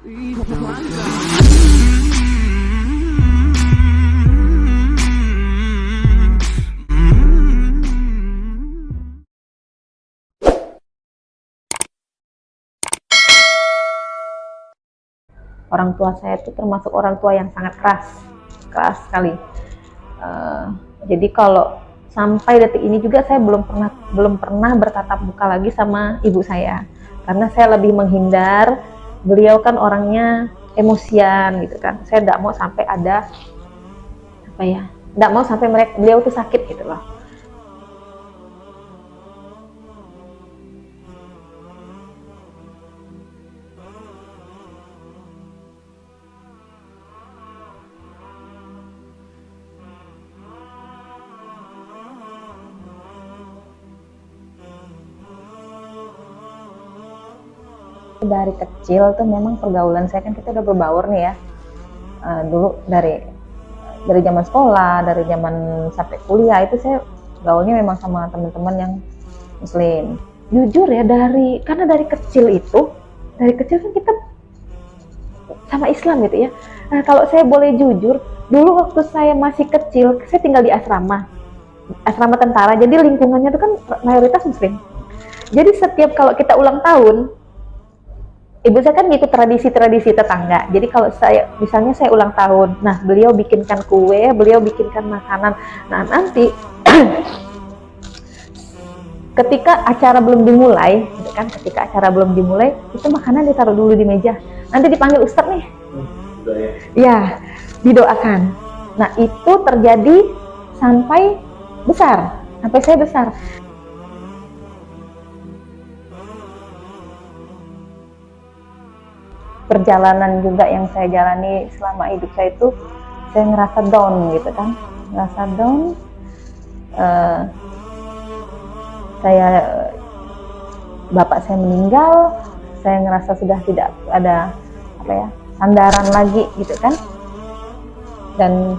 Orang tua saya itu termasuk orang tua yang sangat keras sekali. Jadi kalau sampai detik ini juga saya belum pernah bertatap muka lagi sama ibu saya, karena saya lebih menghindar. Beliau kan orangnya emosian gitu kan. Saya tidak mau sampai ada tidak mau sampai beliau tuh sakit gitu loh. Dari kecil tuh memang pergaulan saya, kan kita udah berbaur nih ya, dulu dari zaman sekolah, dari zaman sampai kuliah itu saya gaulnya memang sama teman-teman yang muslim. Jujur ya, karena dari kecil kan kita sama Islam gitu ya. Nah, kalau saya boleh jujur, dulu waktu saya masih kecil, saya tinggal di asrama tentara, jadi lingkungannya itu kan mayoritas muslim. Jadi setiap kalau kita ulang tahun, ibu saya kan ngikut tradisi-tradisi tetangga. Jadi kalau misalnya saya ulang tahun, nah beliau bikinkan kue, beliau bikinkan makanan. Nah nanti ketika acara belum dimulai, itu makanan ditaruh dulu di meja. Nanti dipanggil ustadz nih, ya didoakan. Nah itu terjadi sampai saya besar. Perjalanan juga yang saya jalani selama hidup saya itu, saya ngerasa down gitu kan, bapak saya meninggal, saya ngerasa sudah tidak ada sandaran lagi gitu kan, dan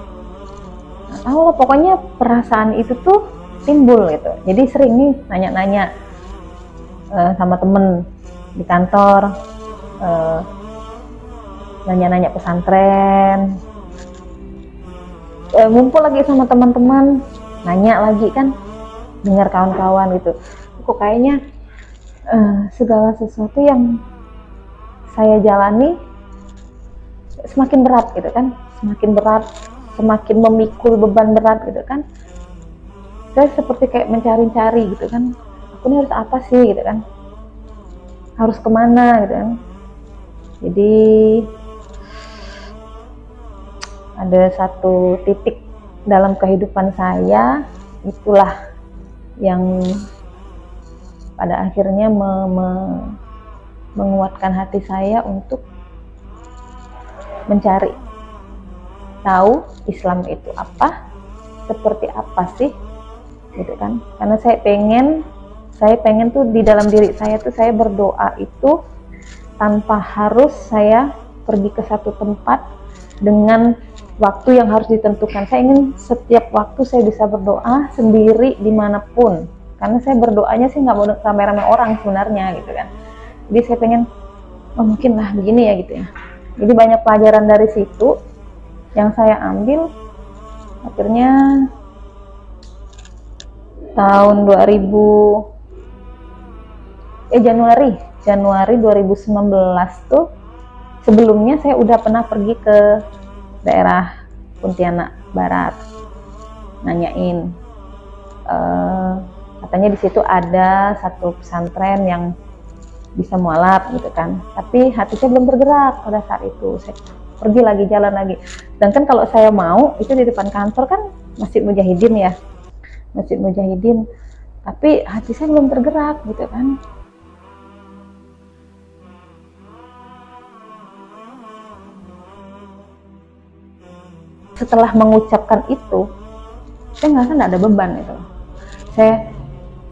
tahu lah, pokoknya perasaan itu tuh timbul gitu. Jadi sering nih nanya-nanya sama temen di kantor, nanya-nanya pesantren, ngumpul lagi sama teman-teman, nanya lagi kan, dengar kawan-kawan gitu, kok kayaknya segala sesuatu yang saya jalani semakin berat gitu kan, semakin memikul beban berat gitu kan. Saya seperti kayak mencari-cari gitu kan, aku ini harus apa sih gitu kan, harus kemana gitu kan. Jadi ada satu titik dalam kehidupan saya, itulah yang pada akhirnya menguatkan hati saya untuk mencari tahu Islam itu apa, seperti apa sih gitu kan. Karena saya pengen tuh di dalam diri saya tuh, saya berdoa itu tanpa harus saya pergi ke satu tempat dengan waktu yang harus ditentukan. Saya ingin setiap waktu saya bisa berdoa sendiri dimanapun, karena saya berdoanya sih nggak mau rame-rame orang sebenarnya gitu kan. Jadi saya pengen, mungkin lah begini ya gitu ya. Jadi banyak pelajaran dari situ yang saya ambil. Akhirnya tahun Januari 2019 tuh, sebelumnya saya udah pernah pergi ke daerah Pontianak Barat, nanyain, katanya di situ ada satu pesantren yang bisa mualaf gitu kan. Tapi hati saya belum bergerak pada saat itu. Saya pergi lagi, jalan lagi. Dan kan kalau saya mau, itu di depan kantor kan Masjid Mujahidin ya, tapi hati saya belum tergerak gitu kan. Setelah mengucapkan itu, saya ngerasa tidak ada beban itu.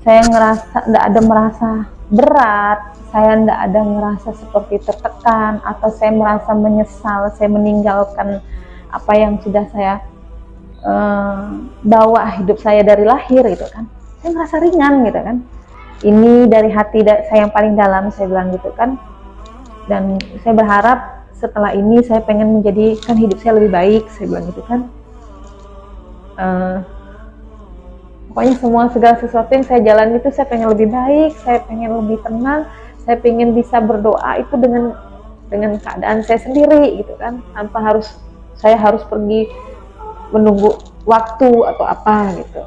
Saya ngerasa tidak ada merasa berat, saya tidak ada ngerasa seperti tertekan, atau saya merasa menyesal saya meninggalkan apa yang sudah saya bawa hidup saya dari lahir gitu kan. Saya ngerasa ringan gitu kan. Ini dari hati saya yang paling dalam, saya bilang gitu kan. Dan saya berharap setelah ini saya pengen menjadikan hidup saya lebih baik, saya bilang gitu kan. Pokoknya segala sesuatu yang saya jalani itu saya pengen lebih baik, saya pengen lebih tenang, saya pengen bisa berdoa itu dengan keadaan saya sendiri gitu kan, tanpa saya harus pergi menunggu waktu atau apa gitu.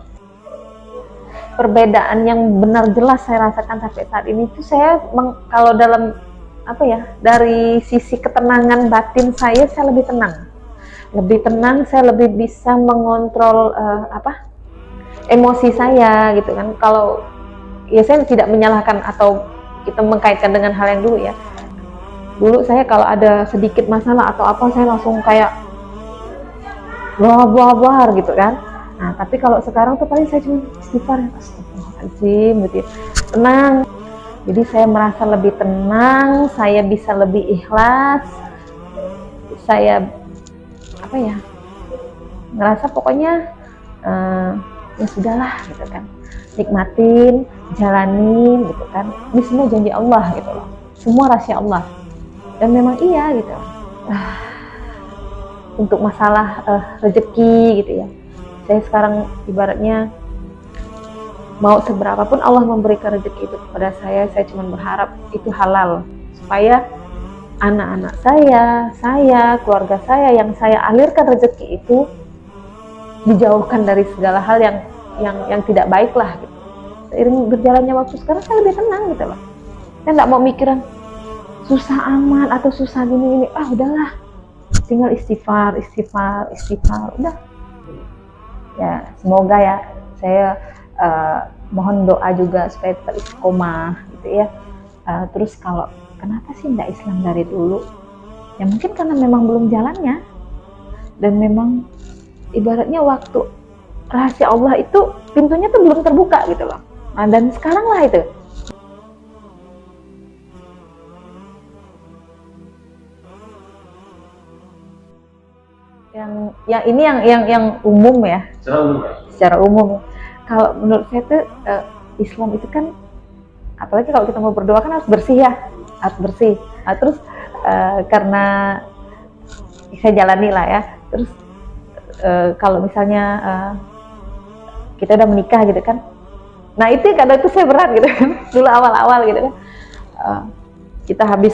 Perbedaan yang benar jelas saya rasakan sampai saat ini itu kalau dalam dari sisi ketenangan batin saya lebih tenang, saya lebih bisa mengontrol emosi saya gitu kan. Kalau ya saya tidak menyalahkan atau kita mengkaitkan dengan hal yang dulu ya. Dulu saya kalau ada sedikit masalah atau apa saya langsung kayak buar gitu kan. Nah tapi kalau sekarang tuh paling saya cuma istighfar, astagfirullahaladzim gitu ya. Tenang. Jadi saya merasa lebih tenang, saya bisa lebih ikhlas, saya ngerasa pokoknya ya sudahlah gitu kan, nikmatin, jalanin gitu kan, ini semua janji Allah gitu loh, semua rahasia Allah, dan memang iya gitu. Untuk masalah rezeki gitu ya, saya sekarang ibaratnya mau seberapapun Allah memberikan rezeki itu kepada saya cuma berharap itu halal, supaya anak-anak saya, keluarga saya yang saya alirkan rezeki itu dijauhkan dari segala hal yang tidak baik lah gitu. Seiring berjalannya waktu sekarang saya lebih tenang gitu loh. Saya nggak mau mikiran susah amat atau susah gini, udahlah, tinggal istighfar, udah. Ya semoga ya, saya mohon doa juga supaya tetap istiqomah gitu ya. Terus kalau kenapa sih nggak Islam dari dulu? Ya mungkin karena memang belum jalannya, dan memang ibaratnya waktu rahasia Allah itu pintunya tuh belum terbuka gitu loh. Nah, dan sekarang lah itu. Yang ini yang umum ya. Secara umum. Kalau menurut saya tuh Islam itu kan, apalagi kalau kita mau berdoa kan harus bersih ya, harus bersih. Nah, terus karena saya jalani lah ya. Terus kalau misalnya kita udah menikah gitu kan, nah itu kadang itu saya berat gitu kan, dulu awal-awal gitu kan, kita habis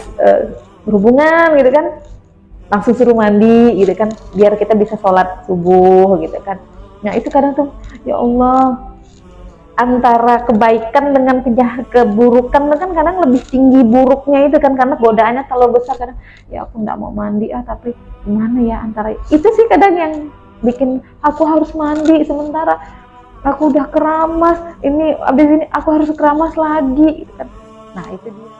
berhubungan gitu kan, langsung suruh mandi gitu kan, biar kita bisa sholat subuh gitu kan. Nah itu kadang tuh ya Allah, antara kebaikan dengan keburukan kan kadang lebih tinggi buruknya itu kan, karena godaannya terlalu besar. Kadang ya aku nggak mau mandi tapi gimana ya, antara itu sih kadang yang bikin aku harus mandi, sementara aku udah keramas, ini abis ini aku harus keramas lagi gitu kan. Nah itu dia.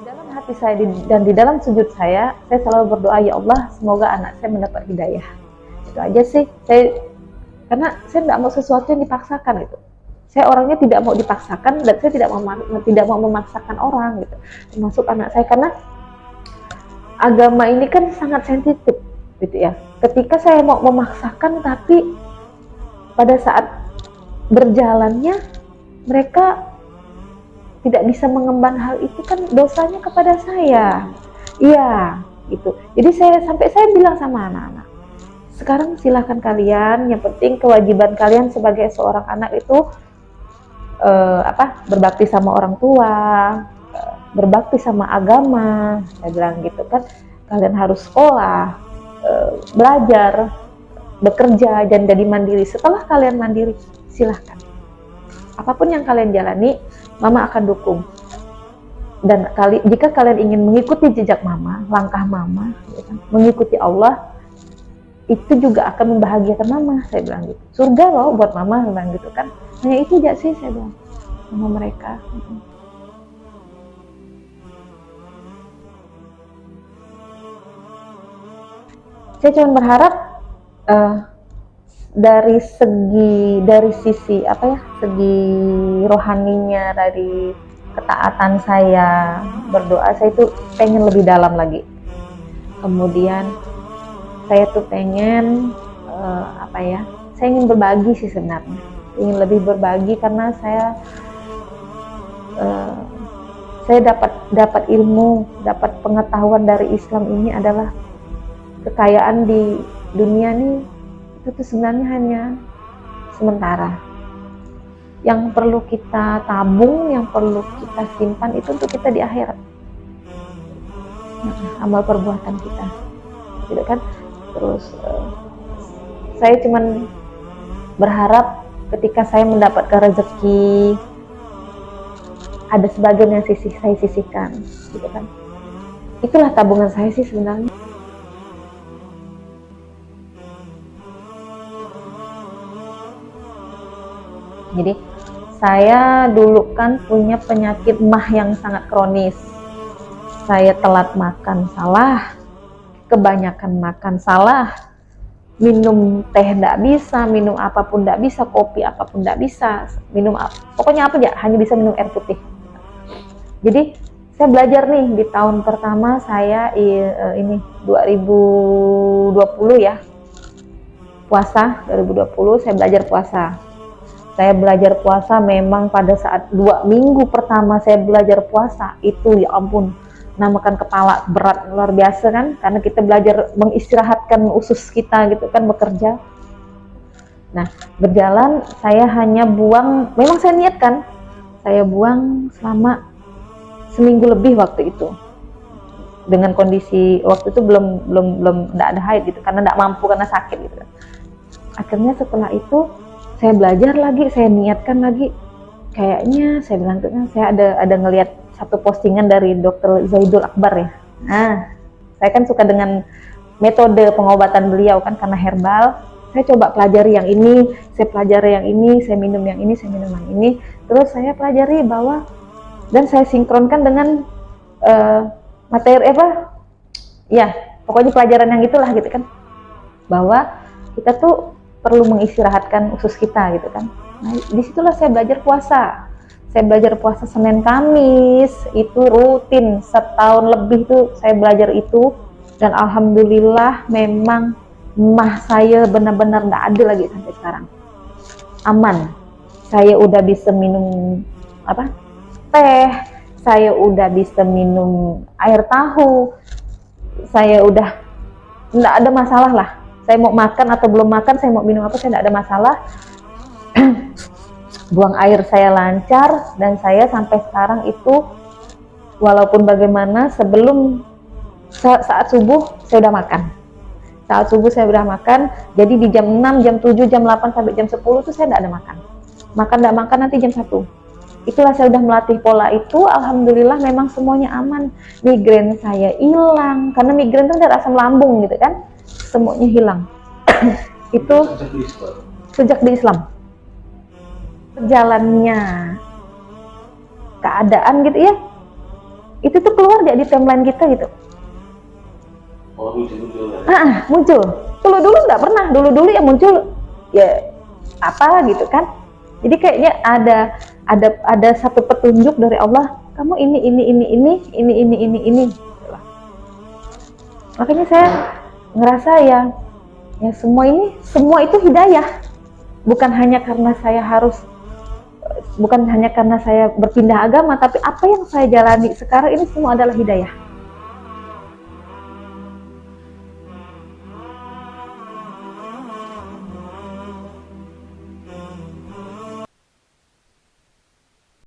Dalam hati saya dan di dalam sujud saya selalu berdoa, ya Allah semoga anak saya mendapat hidayah. Itu aja sih. Karena saya tidak mau sesuatu yang dipaksakan gitu. Saya orangnya tidak mau dipaksakan, dan saya tidak mau memaksakan orang gitu, termasuk anak saya, karena agama ini kan sangat sensitif gitu ya. Ketika saya mau memaksakan tapi pada saat berjalannya mereka tidak bisa mengemban hal itu, kan dosanya kepada saya. Iya gitu. Jadi saya bilang sama anak-anak, sekarang silahkan kalian, yang penting kewajiban kalian sebagai seorang anak itu berbakti sama orang tua, berbakti sama agama. Saya bilang gitu kan, kalian harus sekolah, belajar, bekerja, dan jadi mandiri. Setelah kalian mandiri, silahkan apapun yang kalian jalani, mama akan dukung. Dan jika kalian ingin mengikuti jejak mama, langkah mama, ya kan, mengikuti Allah, itu juga akan membahagiakan mama. Saya bilang gitu, surga loh buat mama, saya bilang gitu kan. Hanya itu aja sih saya bilang sama mereka. Saya cuma berharap dari sisi segi rohaninya, dari ketaatan saya, berdoa saya itu pengen lebih dalam lagi. Kemudian saya tuh pengen saya ingin berbagi sih sebenarnya. ingin lebih berbagi karena saya dapat ilmu, dapat pengetahuan dari Islam ini adalah kekayaan di dunia nih itu tuh sebenarnya hanya sementara. Yang perlu kita tabung, yang perlu kita simpan itu untuk kita di akhirat. Amal perbuatan kita, gitu kan? Terus saya cuman berharap ketika saya mendapatkan rezeki ada sebagian yang saya sisihkan, gitu kan? Itulah tabungan saya sih sebenarnya. Jadi saya dulu kan punya penyakit mah yang sangat kronis. Saya telat makan salah, kebanyakan makan salah, minum teh tidak bisa, minum apapun tidak bisa, kopi apapun tidak bisa, pokoknya apa aja, hanya bisa minum air putih. Jadi saya belajar nih di tahun pertama saya ini 2020 ya, puasa 2020 saya belajar puasa. Saya belajar puasa memang pada saat 2 minggu pertama saya belajar puasa itu ya ampun, namakan kepala berat luar biasa kan, karena kita belajar mengistirahatkan usus kita gitu kan, bekerja. Nah berjalan saya hanya buang, memang saya niatkan saya buang selama seminggu lebih waktu itu, dengan kondisi waktu itu belum enggak ada haid gitu, karena enggak mampu karena sakit gitu kan. Akhirnya setelah itu saya belajar lagi, saya niatkan lagi, kayaknya saya bilang tuh, saya ada ngelihat satu postingan dari Dr. Zaidul Akbar ya. Nah, saya kan suka dengan metode pengobatan beliau kan karena herbal. Saya coba pelajari yang ini, saya pelajari yang ini, saya minum yang ini, saya minum yang ini. Terus saya pelajari bahwa dan saya sinkronkan dengan materi apa? Ya, pokoknya pelajaran yang itulah gitu kan. Bahwa kita tuh perlu mengistirahatkan usus kita gitu kan. Nah, disitulah saya belajar puasa. Saya belajar puasa Senin Kamis itu rutin setahun lebih tuh saya belajar itu, dan alhamdulillah memang mah saya benar-benar nggak ada lagi sampai sekarang. Aman. Saya udah bisa minum teh, saya udah bisa minum air tahu, saya udah nggak ada masalah lah. Saya mau makan atau belum makan, saya mau minum apa, saya tidak ada masalah. Buang air saya lancar, dan saya sampai sekarang itu walaupun bagaimana sebelum saat subuh saya udah makan. Saat subuh saya udah makan, jadi di jam 6, jam 7, jam 8 sampai jam 10 itu saya tidak ada makan. Tidak makan nanti jam 1. Itulah saya udah melatih pola itu, alhamdulillah memang semuanya aman. Migrain saya hilang, karena migrain itu ada asam lambung gitu kan. Semuanya hilang. Itu sejak di Islam. Jalannya keadaan gitu ya, itu tuh keluar di timeline kita gitu. Muncul. Dulu nggak pernah. Dulu ya muncul ya apa gitu kan. Jadi kayaknya ada satu petunjuk dari Allah. Kamu ini. Makanya saya ngerasa ya semua itu hidayah, bukan hanya karena saya berpindah agama, tapi apa yang saya jalani sekarang ini semua adalah hidayah.